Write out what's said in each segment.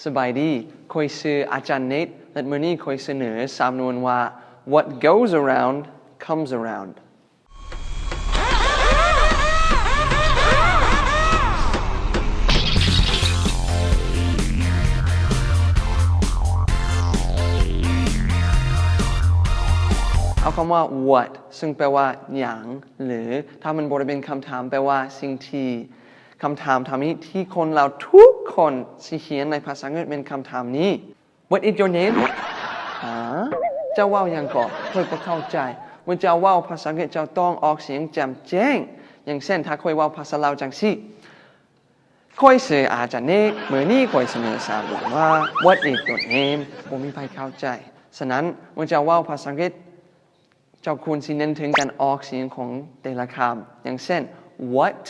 สบายดีค่อยชื่ออาจารย์เนตและมื้อนี้ค่อยเสนอสำนวนว่า What goes around comes around เอาคำว่า what ซึ่งแปลว่าหยังหรือถ้ามันบ่ได้เป็นคำถามแปลว่าสิ่งที่คำถามถามนี้ที่คนเราทุกคนสิเขียนในภาษาอังกฤษเป็นคำถามนี้ What is your name เจ้าเว้าหยังก่อนค่อยบ่เข้าใจเมื่อเจ้าเว้าภาษาอังกฤษเจ้าต้องออกเสียงแจ่มแจ้งอย่างเช่นถ้าค่อยเว้าภาษาลาวจังซี่ค่อยชื่ออาจารย์เนตมื้อนี้ค่อยเสนอสำนวนว่า What is your name บ่มีใครเข้าใจฉะนั้นเมื่อเจ้าเว้าภาษาอังกฤษเจ้าควรสิเน้นถึงการออกเสียงของแต่ละคำอย่างเช่น What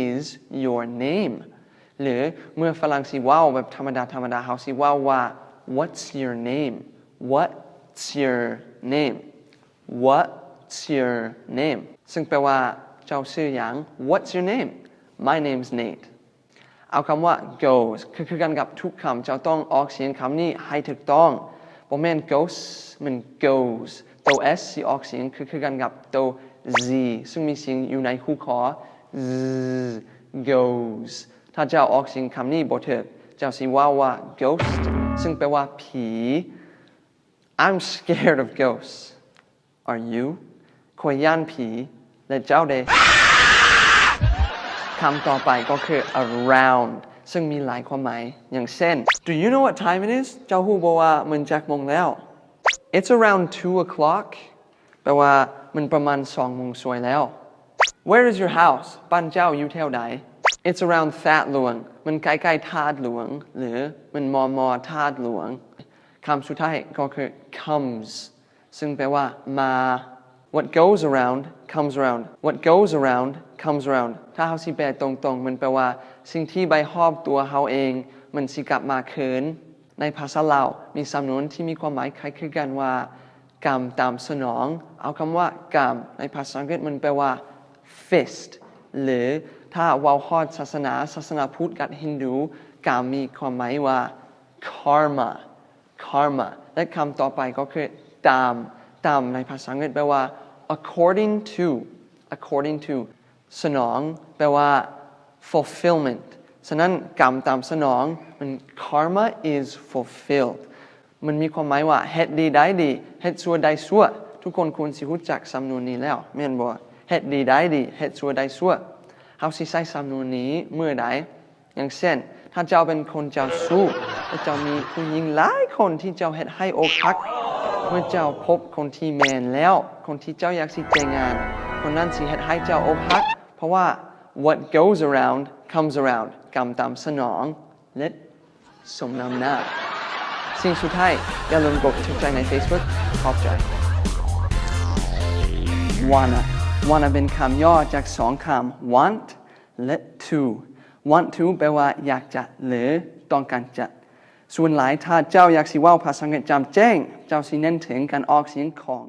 is your name หรือเมื่อฝรั่งสิเว้าแบบธรรมดาเฮาสิเว้าว่า What's your name What's your name What's your name ซึ่งแปลว่าเจ้าชื่อหยัง What's your name My name's Nate เอาคำว่า goes คือกันกับทุกคำเจ้าต้องออกเสียงคำนี้ให้ถูกต้องบ่แม่น goes มัน goes ตัว s สิออกเสียงคือกันกับตัว z ซึ่งมีเสียงอยู่ในคู่ขอ z goes ถ้าเจ้าออกเสียงคำนี้บ่ถูกเจ้าสิว่า ghost ซึ่งแปลว่าผี I'm scared of ghosts Are you ข้อยย้านผีและเจ้าเด้คำต่อไปก็คือ around ซึ่งมีหลายความหมายอย่างเช่น Do you know what time it is เจ้าฮู้บ่ว่ามันจักโมงแล้ว It's around 2 o'clock แปลว่ามันประมาณ2 โมงสวยแล้ว Where is your house บ้านเจ้าอยู่แถวใด It's around That หลวงมันใกล้ๆทาดหลวงหรือมันมอทาดหลวงคำสุดท้ายก็คือ comes ซึ่งแปลว่ามา What goes around comes around What goes around comes around ถ้าเฮาสิแปลตรงๆมันแปลว่าสิ่งที่ไปรอบตัวเฮาเองมันสิกลับมาคืนในภาษาลาวมีสำนวนที่มีความหมายคล้ายๆกันว่ากรรมตามสนองเอาคำว่ากรรมในภาษาอังกฤษมันแปลว่า fist หรือถ้าเว้าฮอดศาสนาพุทธกับฮินดูกรรมมีความหมายว่า karma และคำต่อไปก็คือตามในภาษาอังกฤษแปลว่า according to สนองแปลว่า fulfillment ฉะนั้นกรรมตามสนองมัน karma is fulfilled มันมีความหมายว่าเฮ็ดดีได้ดีเฮ็ดชั่วได้ชั่วทุกคนควรสิรู้จักสำนวนนี้แล้วแม่นบ่เฮ็ดดีได้ดีเฮ็ดชั่วได้ชั่วเฮาสิใช้สำนวนนี้เมื่อใดอย่างเช่นถ้าเจ้าเป็นคนเจ้าชู้และเจ้ามีผู้หญิงหลายคนที่เจ้าเฮ็ดให้อกหักเมื่อเจ้าพบคนที่แม่นแล้วคนที่เจ้าอยากสิแต่งงานคนนั้นสิเฮ็ดให้เจ้าอกหักเพราะว่า what goes around comes around กรรมตามสนองและสมน้ำหน้าสิ่งสุดท้ายอย่าลืมกดถูกใจใน Facebook ขอบใจ wanna เป็นคำย่อจาก2คำ want และ want to แปลว่าอยากจะหรือต้องการจะส่วนหลายถ้าเจ้าอยากสิเว้าภาษาอังกฤษจำแจ้งเจ้าสิเน้นถึงการออกเสียงของ